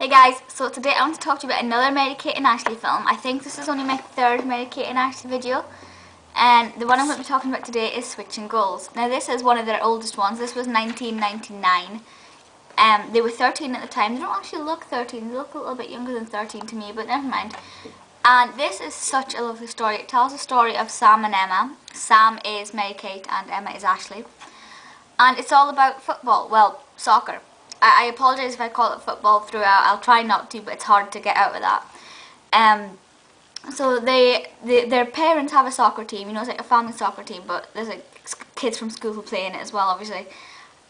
Hey guys, so today I want to talk to you about another Mary Kate and Ashley film. I think this is only my third Mary Kate and Ashley video, and the one I'm going to be talking about today is Switching Goals. Now this is one of their oldest ones. This was 1999. They were 13 at the time. They don't actually look 13, they look a little bit younger than 13 to me, but never mind. And this is such a lovely story. It tells the story of Sam and Emma. Sam is Mary Kate and Emma is Ashley. And it's all about football, well, soccer. I apologise if I call it football throughout. I'll try not to, but it's hard to get out of that. So their parents have a soccer team. You know, it's like a family soccer team, but there's like kids from school who play in it as well, obviously.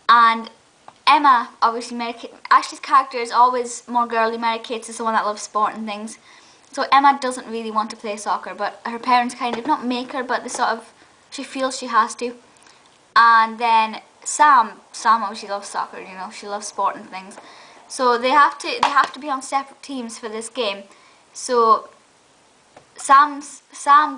And Emma, obviously, Ashley's character is always more girly. Mary Kate's is the one that loves sport and things. So Emma doesn't really want to play soccer, but her parents kind of not make her, but they sort of, she feels she has to. And then Sam obviously loves soccer, you know, she loves sport and things. So they have to be on separate teams for this game. So Sam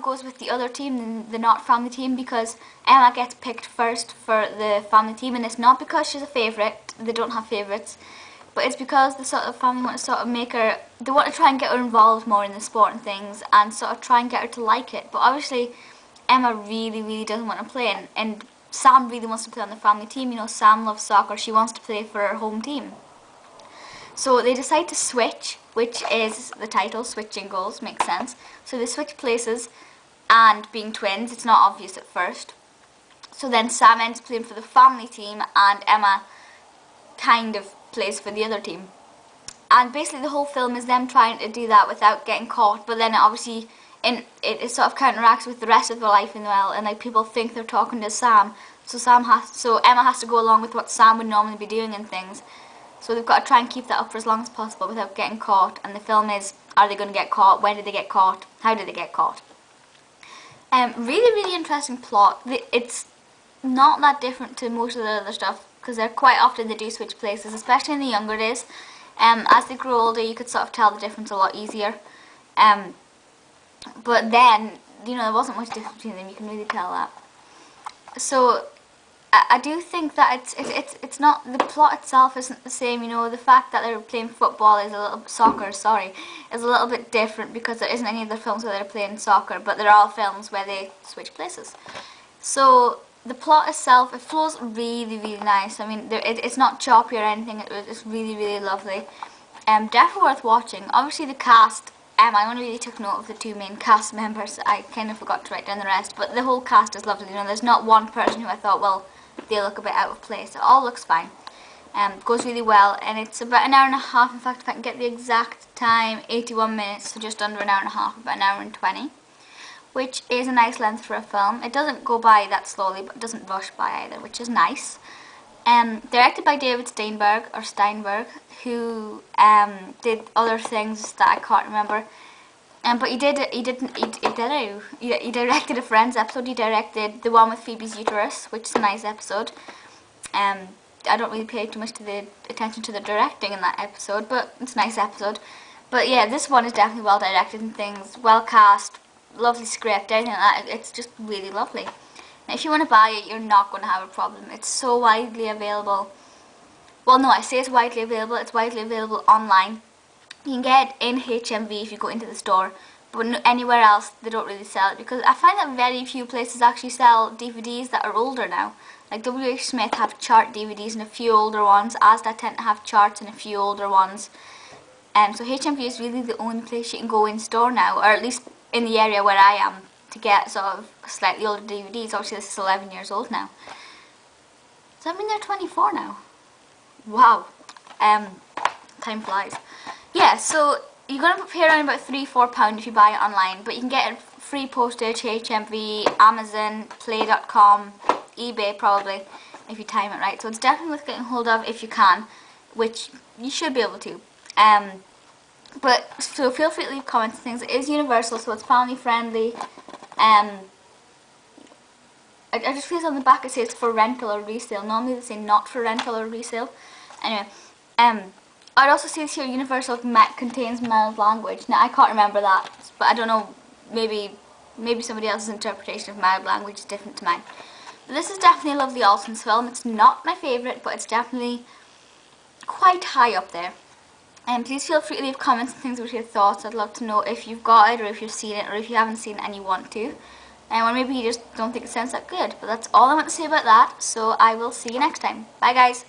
goes with the other team, the not family team, because Emma gets picked first for the family team, and it's not because she's a favourite. They don't have favourites, but it's because the sort of family want to sort of make her. They want to try and get her involved more in the sport and things, and sort of try and get her to like it. But obviously, Emma really doesn't want to play, and Sam really wants to play on the family team. You know, Sam loves soccer. She wants to play for her home team. So they decide to switch, which is the title, Switching Goals, makes sense. So they switch places, and being twins, it's not obvious at first. So then Sam ends playing for the family team, and Emma kind of plays for the other team. And basically the whole film is them trying to do that without getting caught, but then obviously it sort of counteracts with the rest of their life in well, and like people think they're talking to Sam, so Emma has to go along with what Sam would normally be doing and things. So they've got to try and keep that up for as long as possible without getting caught. And the film is, are they going to get caught? When did they get caught? How did they get caught? Really interesting plot. It's not that different to most of the other stuff, because they're quite often they do switch places, especially in the younger days. As they grow older, you could sort of tell the difference a lot easier. But then, you know, there wasn't much difference between them. You can really tell that. So I do think that it's not, the plot itself isn't the same. You know, the fact that they're playing football is is a little bit different, because there isn't any other films where they're playing soccer, but there are films where they switch places. So the plot itself, it flows really nice. I mean, it's not choppy or anything. It's really lovely. Definitely worth watching. Obviously the cast, I only really took note of the two main cast members. I kind of forgot to write down the rest, but the whole cast is lovely. You know, there's not one person who I thought, well, they look a bit out of place. It all looks fine. Goes really well, and it's about an hour and a half. In fact, if I can get the exact time, 81 minutes, so just under an hour and a half, about an hour and 20, which is a nice length for a film. It doesn't go by that slowly, but it doesn't rush by either, which is nice. Directed by David Steinberg, who did other things that I can't remember. But he directed a Friends episode. He directed the one with Phoebe's uterus, which is a nice episode. I don't really pay too much attention to the directing in that episode, but it's a nice episode. But yeah, this one is definitely well directed and things, well cast, lovely script, everything like that. It's just really lovely. Now, if you want to buy it, you're not going to have a problem. It's so widely available. Well, no, I say it's widely available. It's widely available online. You can get it in HMV if you go into the store, but anywhere else they don't really sell it, because I find that very few places actually sell DVDs that are older now. Like W.H. Smith have chart DVDs and a few older ones. Asda tend to have charts and a few older ones. So HMV is really the only place you can go in store now, or at least in the area where I am, to get sort of slightly older DVDs. Obviously this is 11 years old now. Does that mean they're 24 now? Wow. Time flies. Yeah, so you're going to pay around about £3–4 if you buy it online, but you can get it free postage, HMV, Amazon, Play.com, eBay probably, if you time it right. So it's definitely worth getting hold of if you can, which you should be able to. But so feel free to leave comments and things. It is universal, so it's family friendly. I just feel on the back it says for rental or resale. Normally they say not for rental or resale. Anyway, I'd also say this here, universal contains mild language. Now I can't remember that, but I don't know, maybe somebody else's interpretation of mild language is different to mine. But this is definitely a lovely Olsen's film. It's not my favourite, but it's definitely quite high up there. And please feel free to leave comments and things with your thoughts. I'd love to know if you've got it, or if you've seen it, or if you haven't seen it and you want to. Or maybe you just don't think it sounds that good. But that's all I want to say about that. So I will see you next time. Bye guys.